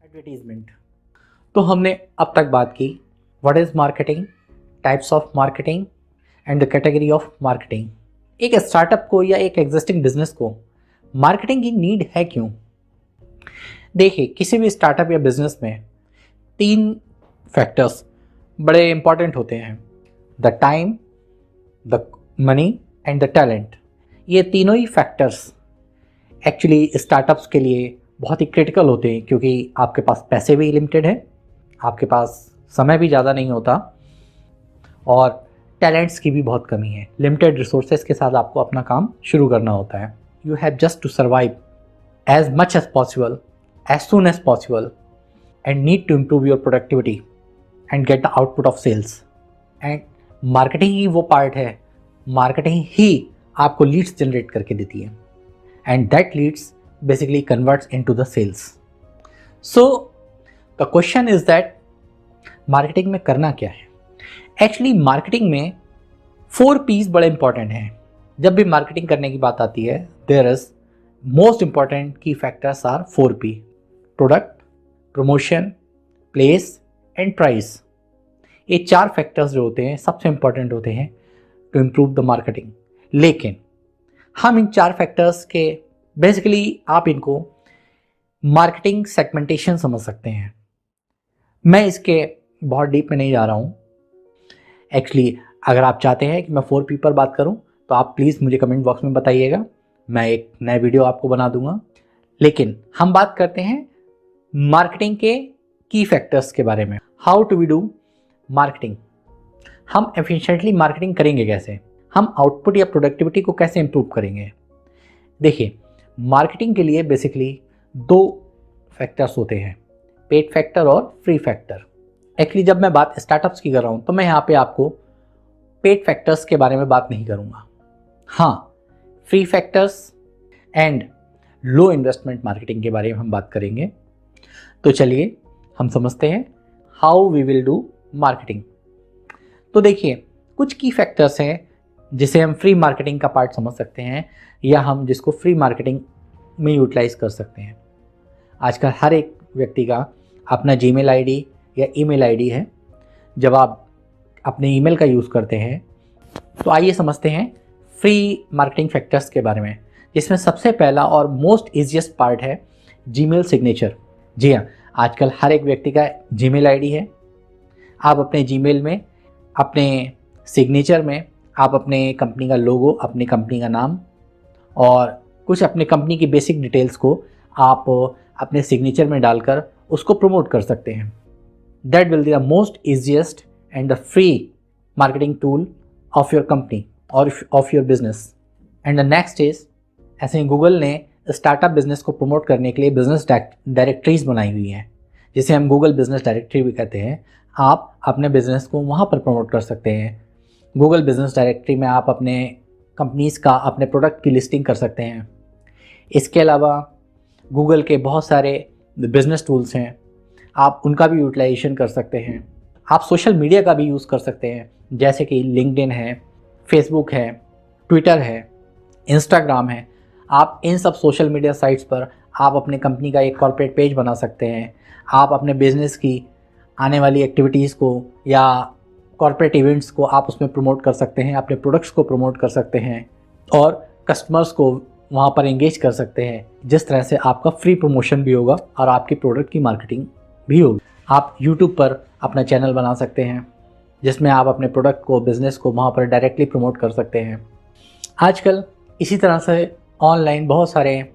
Advertisement. तो हमने अब तक बात की what is marketing, types of marketing and the category of marketing. एक स्टार्टअप को या एक एग्जिस्टिंग बिजनेस को मार्केटिंग की नीड है क्यों? देखिए, किसी भी स्टार्टअप या बिजनेस में 3 फैक्टर्स बड़े इंपॉर्टेंट होते हैं, the time, the money and the talent. ये तीनों ही फैक्टर्स एक्चुअली स्टार्टअप्स के लिए बहुत ही क्रिटिकल होते हैं, क्योंकि आपके पास पैसे भी लिमिटेड है, आपके पास समय भी ज़्यादा नहीं होता और टैलेंट्स की भी बहुत कमी है। लिमिटेड रिसोर्सेज के साथ आपको अपना काम शुरू करना होता है। You have just to survive as much as possible, as soon as possible and need to improve your productivity and get the output of sales. And marketing ही वो पार्ट है, मार्केटिंग ही आपको लीड्स जनरेट करके देती है and that leads basically converts into the sales. So the question is that marketing में करना क्या है? Actually marketing में 4 P's बड़े important हैं। जब भी marketing करने की बात आती है, there is most important key factors are 4 P: product, promotion, place and price। ये 4 factors जो होते हैं सबसे important होते हैं to improve the marketing। लेकिन हम इन 4 factors के बेसिकली आप इनको मार्केटिंग सेगमेंटेशन समझ सकते हैं। मैं इसके बहुत डीप में नहीं जा रहा हूँ। एक्चुअली अगर आप चाहते हैं कि मैं 4P पर बात करूँ तो आप प्लीज़ मुझे कमेंट बॉक्स में बताइएगा, मैं एक नया वीडियो आपको बना दूंगा। लेकिन हम बात करते हैं मार्केटिंग के की फैक्टर्स के बारे में। How to we do marketing? हम एफिशिएंटली मार्केटिंग करेंगे कैसे? हम आउटपुट या प्रोडक्टिविटी को कैसे इंप्रूव करेंगे? देखिए, मार्केटिंग के लिए बेसिकली 2 फैक्टर्स होते हैं, पेड फैक्टर और फ्री फैक्टर। एक्चुअली जब मैं बात स्टार्टअप्स की कर रहा हूँ तो मैं यहाँ पे आपको पेड फैक्टर्स के बारे में बात नहीं करूँगा। हाँ, free factors and low investment marketing के बारे में हम बात करेंगे। तो चलिए हम समझते हैं how we will do marketing. तो देखिए, कुछ की फैक्टर्स हैं जिसे हम फ्री मार्केटिंग का पार्ट समझ सकते हैं या हम जिसको फ्री मार्केटिंग में यूटिलाइज कर सकते हैं। आजकल हर एक व्यक्ति का अपना जीमेल आईडी या ईमेल आईडी है। जब आप अपने ईमेल का यूज़ करते हैं तो आइए समझते हैं फ्री मार्केटिंग फैक्टर्स के बारे में, जिसमें सबसे पहला और मोस्ट ईजीएस्ट पार्ट है जीमेल सिग्नेचर। जी हाँ, आजकल हर एक व्यक्ति का जीमेल आईडी है। आप अपने जीमेल में अपने सिग्नेचर में आप अपने कंपनी का लोगो, अपनी कंपनी का नाम और कुछ अपने कंपनी की बेसिक डिटेल्स को आप अपने सिग्नेचर में डालकर उसको प्रमोट कर सकते हैं। That will be the most easiest and the free marketing tool of your company और of your business. And the next is, ऐसे ही गूगल ने स्टार्टअप बिजनेस को प्रमोट करने के लिए बिजनेस डायरेक्टरीज बनाई हुई हैं, जिसे हम गूगल बिजनेस डायरेक्टरी भी कहते हैं। आप अपने बिजनेस को वहाँ पर प्रमोट कर सकते हैं। गूगल बिजनेस डायरेक्टरी में आप अपने कंपनीज़ का, अपने प्रोडक्ट की लिस्टिंग कर सकते हैं। इसके अलावा गूगल के बहुत सारे बिजनेस टूल्स हैं, आप उनका भी यूटिलाइजेशन कर सकते हैं। आप सोशल मीडिया का भी यूज़ कर सकते हैं, जैसे कि लिंक्डइन है, फेसबुक है, ट्विटर है, इंस्टाग्राम है। आप इन सब सोशल मीडिया साइट्स पर आप अपने कंपनी का एक कॉर्पोरेट पेज बना सकते हैं। आप अपने बिजनेस की आने वाली एक्टिविटीज़ को या कॉर्पोरेट इवेंट्स को आप उसमें प्रमोट कर सकते हैं, अपने प्रोडक्ट्स को प्रमोट कर सकते हैं और कस्टमर्स को वहाँ पर एंगेज कर सकते हैं, जिस तरह से आपका फ्री प्रमोशन भी होगा और आपकी प्रोडक्ट की मार्केटिंग भी होगी। आप यूट्यूब पर अपना चैनल बना सकते हैं, जिसमें आप अपने प्रोडक्ट को, बिज़नेस को वहाँ पर डायरेक्टली प्रमोट कर सकते हैं। आजकल इसी तरह से ऑनलाइन बहुत सारे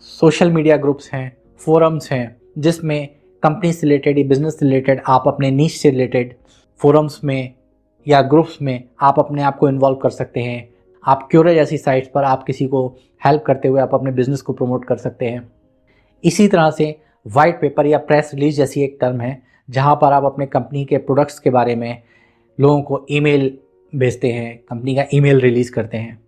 सोशल मीडिया ग्रुप्स हैं, फोरम्स हैं, जिसमें कंपनी से रिलेटेड या बिजनेस से रिलेटेड आप अपने नीश से रिलेटेड फोरम्स में या ग्रुप्स में आप अपने आप को इन्वॉल्व कर सकते हैं। आप क्यूरे जैसी साइट्स पर आप किसी को हेल्प करते हुए आप अपने बिजनेस को प्रमोट कर सकते हैं। इसी तरह से वाइट पेपर या प्रेस रिलीज जैसी एक टर्म है, जहां पर आप अपने कंपनी के प्रोडक्ट्स के बारे में लोगों को ईमेल भेजते हैं, कंपनी का ईमेल रिलीज़ करते हैं।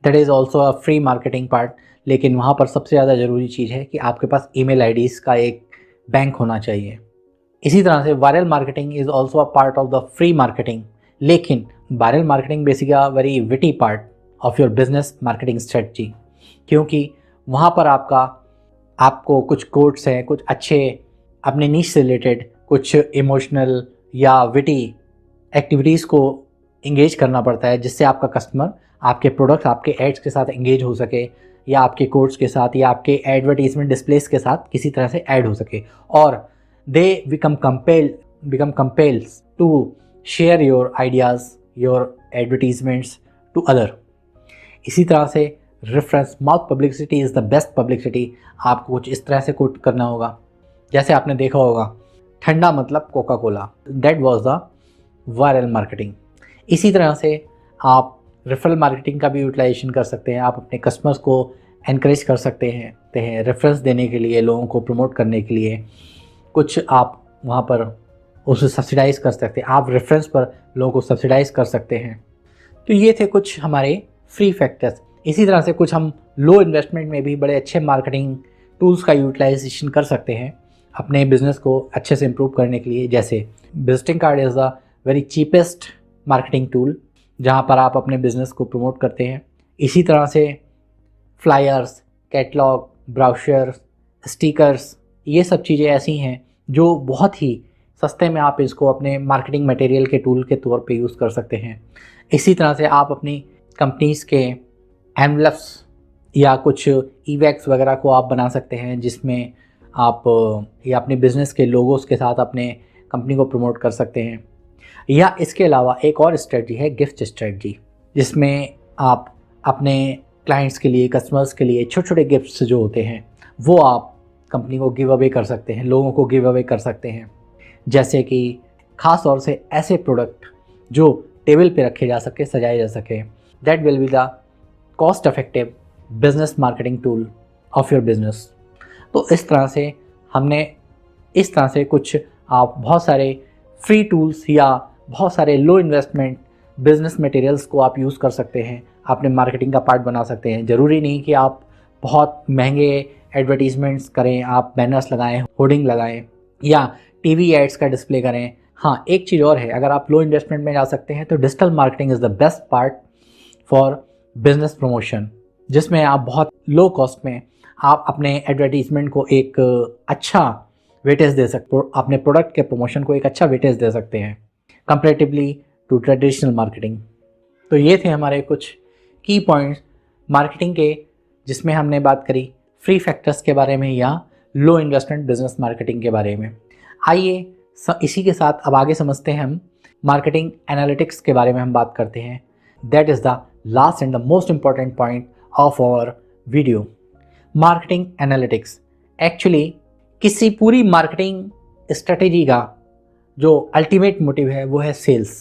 That is also a free marketing part. लेकिन वहाँ पर सबसे ज़्यादा ज़रूरी चीज़ है कि आपके पास ईमेल आईडीज़ का एक बैंक होना चाहिए। इसी तरह से viral marketing is also a part of the free marketing. लेकिन viral marketing basically a very witty part of your business marketing strategy, क्योंकि वहाँ पर आपको कुछ कोट्स हैं, कुछ अच्छे अपने नीश से रिलेटेड कुछ इमोशनल या विटी एक्टिविटीज़ को इंगेज करना पड़ता है, जिससे आपका कस्टमर आपके प्रोडक्ट, आपके एड्स के साथ इंगेज हो सके, या आपके कोड्स के साथ, या आपके एडवर्टीजमेंट डिस्प्लेस के साथ किसी तरह से ऐड हो सके, और they become compels to share your ideas, your advertisements to other. इसी तरह से reference mouth publicity is the best publicity. आपको कुछ इस तरह से कोट करना होगा, जैसे आपने देखा होगा ठंडा मतलब Coca Cola, that was the viral marketing. इसी तरह से आप रेफरल मार्केटिंग का भी यूटिलाइजेशन कर सकते हैं। आप अपने कस्टमर्स को एनकरेज कर सकते हैं रेफरेंस देने के लिए, लोगों को प्रमोट करने के लिए। कुछ आप वहाँ पर उसे सब्सिडाइज कर सकते हैं, आप रेफरेंस पर लोगों को सब्सिडाइज कर सकते हैं। तो ये थे कुछ हमारे फ्री फैक्टर्स। इसी तरह से कुछ हम लो इन्वेस्टमेंट में भी बड़े अच्छे मार्केटिंग टूल्स का यूटिलाइजेशन कर सकते हैं अपने बिजनेस को अच्छे से इम्प्रूव करने के लिए। जैसे visiting card is the very cheapest marketing tool, जहाँ पर आप अपने बिजनेस को प्रमोट करते हैं। इसी तरह से फ्लायर्स, कैटलॉग, ब्राउशर्स, स्टिकर्स, ये सब चीज़ें ऐसी हैं जो बहुत ही सस्ते में आप इसको अपने मार्केटिंग मटेरियल के टूल के तौर पे यूज़ कर सकते हैं। इसी तरह से आप अपनी कंपनीज़ के एनवलप्स या कुछ ईवैक्स वगैरह को आप बना सकते हैं, जिसमें आप या अपने बिज़नेस के लोगोस के साथ अपने कंपनी को प्रमोट कर सकते हैं। या इसके अलावा एक और स्ट्रेटजी है गिफ्ट स्ट्रेटजी, जिसमें आप अपने क्लाइंट्स के लिए, कस्टमर्स के लिए छोटे छोटे गिफ्ट्स जो होते हैं वो आप कंपनी को गिव अवे कर सकते हैं, लोगों को गिव अवे कर सकते हैं। जैसे कि ख़ास तौर से ऐसे प्रोडक्ट जो टेबल पे रखे जा सके, सजाए जा सके। That will be the cost effective business marketing tool of your business. तो इस तरह से हमने कुछ आप बहुत सारे फ्री टूल्स या बहुत सारे लो इन्वेस्टमेंट बिजनेस मटेरियल्स को आप यूज़ कर सकते हैं, अपने मार्केटिंग का पार्ट बना सकते हैं। ज़रूरी नहीं कि आप बहुत महंगे एडवर्टीजमेंट्स करें, आप बैनर्स लगाएं, होर्डिंग लगाएं या टीवी एड्स का डिस्प्ले करें। हाँ, एक चीज़ और है, अगर आप लो इन्वेस्टमेंट में जा सकते हैं तो digital marketing is the best part for business promotion, जिसमें आप बहुत लो कॉस्ट में आप अपने एडवर्टीजमेंट को एक अच्छा वेटेज दे सकते हो, अपने प्रोडक्ट के प्रमोशन को एक अच्छा वेटेज दे सकते हैं कंपैरेटिवली टू ट्रेडिशनल मार्केटिंग। तो ये थे हमारे कुछ की पॉइंट्स मार्केटिंग के, जिसमें हमने बात करी फ्री फैक्टर्स के बारे में या लो इन्वेस्टमेंट बिजनेस मार्केटिंग के बारे में। आइए इसी के साथ अब आगे समझते हैं हम मार्केटिंग एनालिटिक्स के बारे में हम बात करते हैं। That is the last and the most important point of our video. Marketing analytics actually किसी पूरी मार्केटिंग स्ट्रेटेजी का जो अल्टीमेट मोटिव है वो है सेल्स।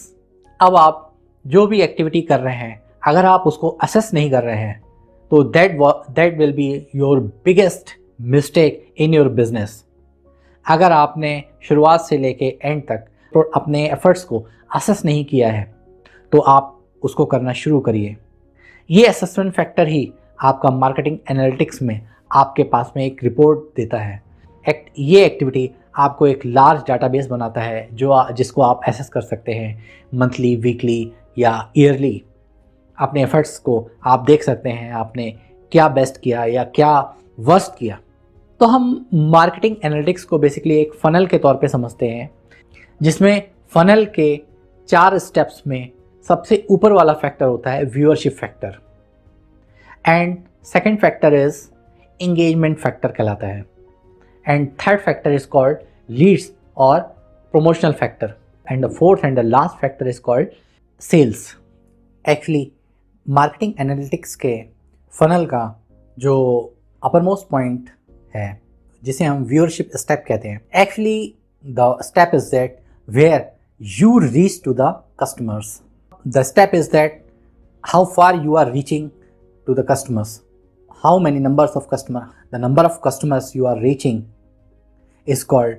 अब आप जो भी एक्टिविटी कर रहे हैं, अगर आप उसको असेस नहीं कर रहे हैं तो that will be your biggest mistake in your business. अगर आपने शुरुआत से लेके एंड तक तो अपने एफर्ट्स को असेस नहीं किया है तो आप उसको करना शुरू करिए। ये असेसमेंट फैक्टर ही आपका मार्केटिंग एनालिटिक्स में आपके पास में एक रिपोर्ट देता है। ये एक्टिविटी आपको एक लार्ज डाटाबेस बनाता है जिसको आप एसेस कर सकते हैं मंथली, वीकली या ईयरली। अपने एफर्ट्स को आप देख सकते हैं, आपने क्या बेस्ट किया या क्या वर्स्ट किया। तो हम मार्केटिंग एनालिटिक्स को बेसिकली एक फ़नल के तौर पे समझते हैं, जिसमें फ़नल के 4 स्टेप्स में सबसे ऊपर वाला फैक्टर होता है viewership factor, and second factor is engagement factor कहलाता है, and third factor is called leads और promotional factor, and the fourth and the last factor is called sales. Actually marketing analytics के फ़नल का जो upper most point है, जिसे हम viewership step कहते हैं, actually the step is that where you reach to the customers. The step is that how far you are reaching to the customers, how many numbers of customer, the number of customers you are reaching is called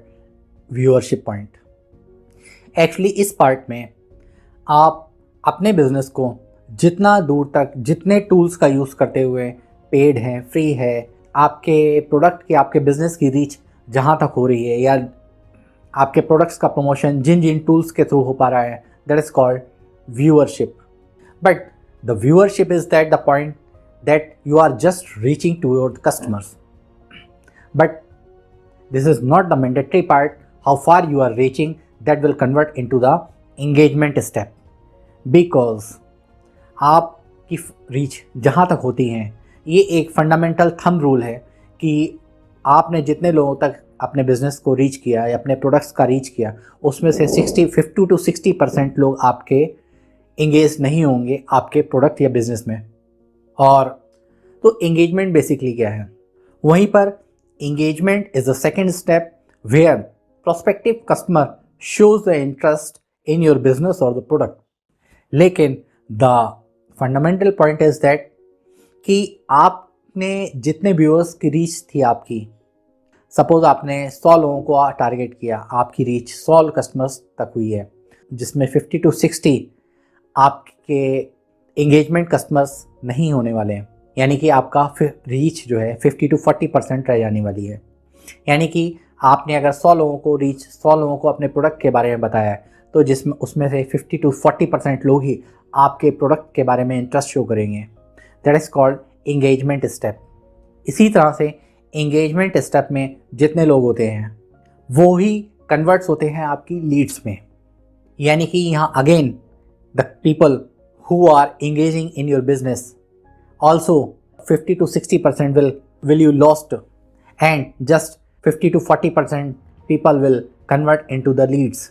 viewership point. Actually इस part में आप अपने business को जितना दूर तक, जितने tools का यूज़ करते हुए, पेड है, फ्री है, आपके प्रोडक्ट की, आपके बिजनेस की रीच जहाँ तक हो रही है या आपके प्रोडक्ट्स का प्रमोशन जिन जिन टूल्स के थ्रू हो पा रहा है, that is called viewership. But the viewership is that the point that you are just reaching to your customers, but This is not the mandatory part, how far you are reaching, that will convert into the engagement step. Because आपकी reach जहाँ तक होती हैं, ये एक fundamental thumb rule है कि आपने जितने लोगों तक अपने बिजनेस को रीच किया या अपने प्रोडक्ट्स का रीच किया, उसमें से 50 to 60% लोग आपके इंगेज नहीं होंगे आपके प्रोडक्ट या बिजनेस में। और तो एंगेजमेंट बेसिकली क्या है? वहीं पर engagement is the second step where prospective customer shows the interest in your business or the product. लेकिन the fundamental point is that कि आपने जितने व्यूअर्स की रीच थी आपकी, सपोज आपने 100 लोगों को टारगेट किया, आपकी रीच 100 कस्टमर्स तक हुई है, जिसमें 50 to 60 आपके एंगेजमेंट कस्टमर्स नहीं होने वाले हैं, यानी कि आपका रीच जो है 50 to 40% रह जाने वाली है। यानी कि आपने अगर 100 लोगों को रीच 100 लोगों को अपने प्रोडक्ट के बारे में बताया है, तो जिसमें उसमें से 50 to 40% लोग ही आपके प्रोडक्ट के बारे में इंटरेस्ट शो करेंगे। That is called engagement step. इसी तरह से एंगेजमेंट स्टेप में जितने लोग होते हैं वो ही कन्वर्ट्स होते हैं आपकी लीड्स में। यानी कि यहाँ again the people who are engaging in your business also 50 to 60% will you lost, and just 50 to 40% people will convert into the leads।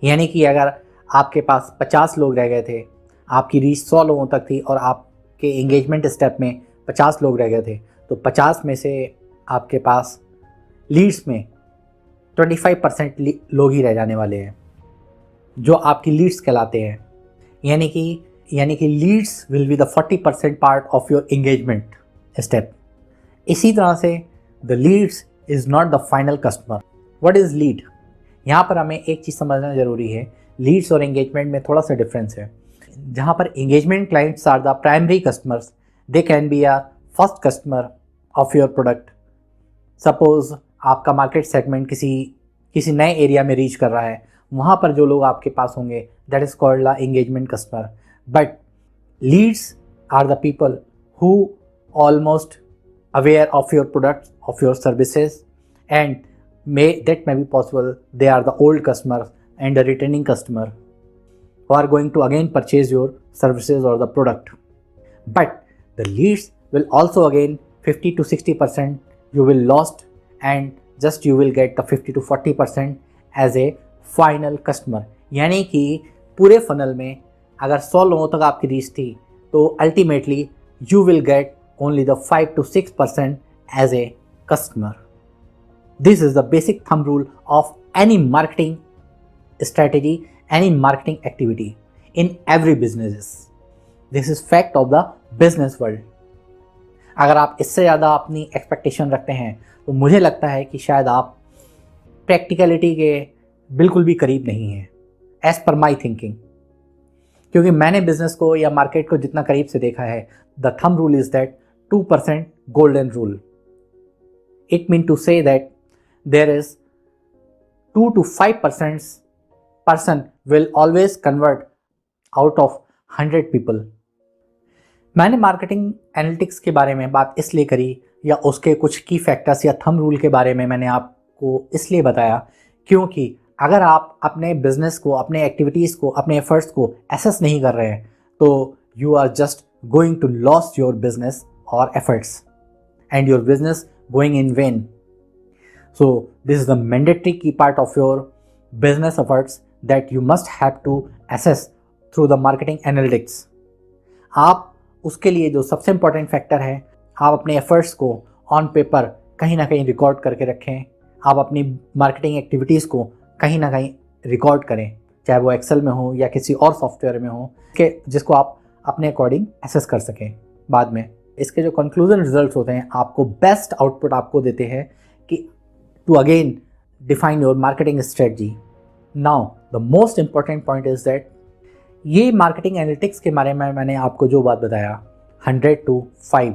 यानी कि अगर आपके पास 50 लोग रह गए थे, आपकी रीच 100 लोगों तक थी और आपके एंगेजमेंट स्टेप में 50 लोग रह गए थे, तो 50 में से आपके पास लीड्स में 25% लोग ही रह जाने वाले हैं जो आपकी लीड्स कहलाते हैं। यानी कि leads will be the 40% part of your engagement step. इसी तरह से the leads is not the final customer. What is lead? यहाँ पर हमें एक चीज़ समझना ज़रूरी है, लीड्स और एंगेजमेंट में थोड़ा सा डिफरेंस है। जहाँ पर engagement clients are the primary customers, they can be a first customer of your product. Suppose आपका मार्केट सेगमेंट किसी नए एरिया में रीच कर रहा है, वहाँ पर जो लोग आपके पास होंगे that is called the engagement customer. But leads are the people who almost aware of your products, of your services, and that may be possible they are the old customers and the returning customer who are going to again purchase your services or the product. But the leads will also again 50 to 60% you will lost, and just you will get the 50 to 40% as a final customer। यानी कि पूरे funnel में अगर 100 लोगों तक आपकी reach थी, तो ultimately you will get only the 5 to 6% as a customer. This is the basic thumb rule of any marketing strategy, any marketing activity in every business. This is fact of the business world. अगर आप इससे ज़्यादा अपनी expectation रखते हैं तो मुझे लगता है कि शायद आप प्रैक्टिकलिटी के बिल्कुल भी करीब नहीं हैं, एज पर माई थिंकिंग। क्योंकि मैंने बिजनेस को या मार्केट को जितना करीब से देखा है, the thumb rule is that 2% golden rule. It means to say that there is 2 to 5% person will always convert out of 100 people. मैंने मार्केटिंग एनालिटिक्स के बारे में बात इसलिए करी या उसके कुछ की फैक्टर्स या थंब रूल के बारे में मैंने आपको इसलिए बताया क्योंकि अगर आप अपने बिजनेस को, अपने एक्टिविटीज़ को, अपने एफर्ट्स को एसेस नहीं कर रहे हैं तो you are just going to loss your business और efforts and your business going in vain. So this is the mandatory key part of your business efforts that you must have to assess through the marketing analytics. आप उसके लिए जो सबसे important factor है, आप अपने efforts को on paper कहीं ना कहीं रिकॉर्ड करके रखें। आप अपनी मार्केटिंग एक्टिविटीज़ को कहीं ना कहीं रिकॉर्ड करें, चाहे वो एक्सेल में हो या किसी और सॉफ्टवेयर में हो, कि जिसको आप अपने अकॉर्डिंग एसेस कर सकें। बाद में इसके जो कंक्लूजन रिजल्ट्स होते हैं आपको बेस्ट आउटपुट आपको देते हैं कि to again define your marketing strategy. Now the most important point is that ये मार्केटिंग एनालिटिक्स के बारे में मैंने आपको जो बात बताया 100 to 5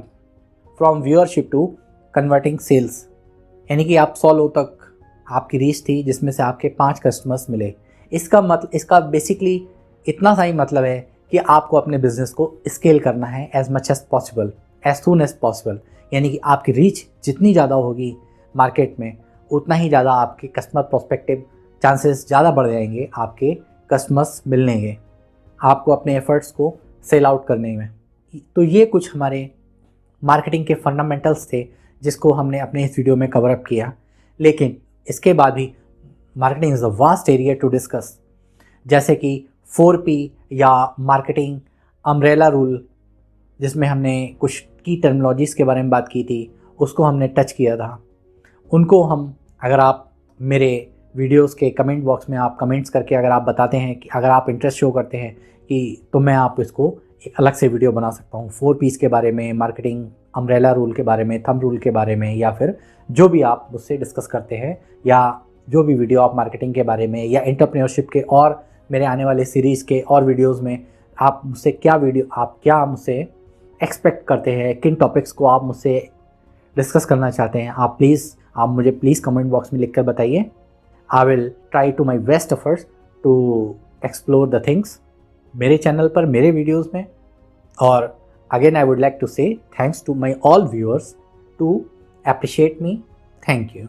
from viewership to converting sales, यानी कि आप 100 लोग तक आपकी रीच थी जिसमें से आपके 5 कस्टमर्स मिले। इसका बेसिकली इतना सा ही मतलब है कि आपको अपने बिजनेस को स्केल करना है as much as possible, as soon as possible. यानी कि आपकी रीच जितनी ज़्यादा होगी मार्केट में उतना ही ज़्यादा आपके कस्टमर प्रोस्पेक्टिव चांसेस ज़्यादा बढ़ जाएंगे आपके कस्टमर्स मिलने के, आपको अपने एफर्ट्स को सेल आउट करने में। तो ये कुछ हमारे मार्केटिंग के फंडामेंटल्स थे जिसको हमने अपने इस वीडियो में कवर अप किया। लेकिन इसके बाद भी marketing is a vast area to discuss, जैसे कि 4P या मार्केटिंग अम्ब्रेला रूल, जिसमें हमने कुछ की टर्मिनोलॉजीज़ के बारे में बात की थी, उसको हमने टच किया था। उनको हम, अगर आप मेरे वीडियोस के कमेंट बॉक्स में आप कमेंट्स करके अगर आप बताते हैं कि अगर आप इंटरेस्ट शो करते हैं कि तो मैं आप इसको एक अलग से वीडियो बना सकता हूँ 4Ps के बारे में, मार्केटिंग अम्ब्रेला रूल के बारे में, थंब रूल के बारे में, या फिर जो भी आप मुझसे डिस्कस करते हैं, या जो भी वीडियो आप मार्केटिंग के बारे में या एंटरप्रेन्योरशिप के और मेरे आने वाले सीरीज़ के और वीडियोज़ में आप मुझसे क्या मुझसे एक्सपेक्ट करते हैं, किन टॉपिक्स को आप मुझसे डिस्कस करना चाहते हैं, आप मुझे प्लीज़ कमेंट बॉक्स में लिख कर बताइए। I will try to my best efforts to explore the things मेरे चैनल पर, मेरे वीडियोज़ में। और again I would like to say thanks to my all viewers to appreciate me. Thank you.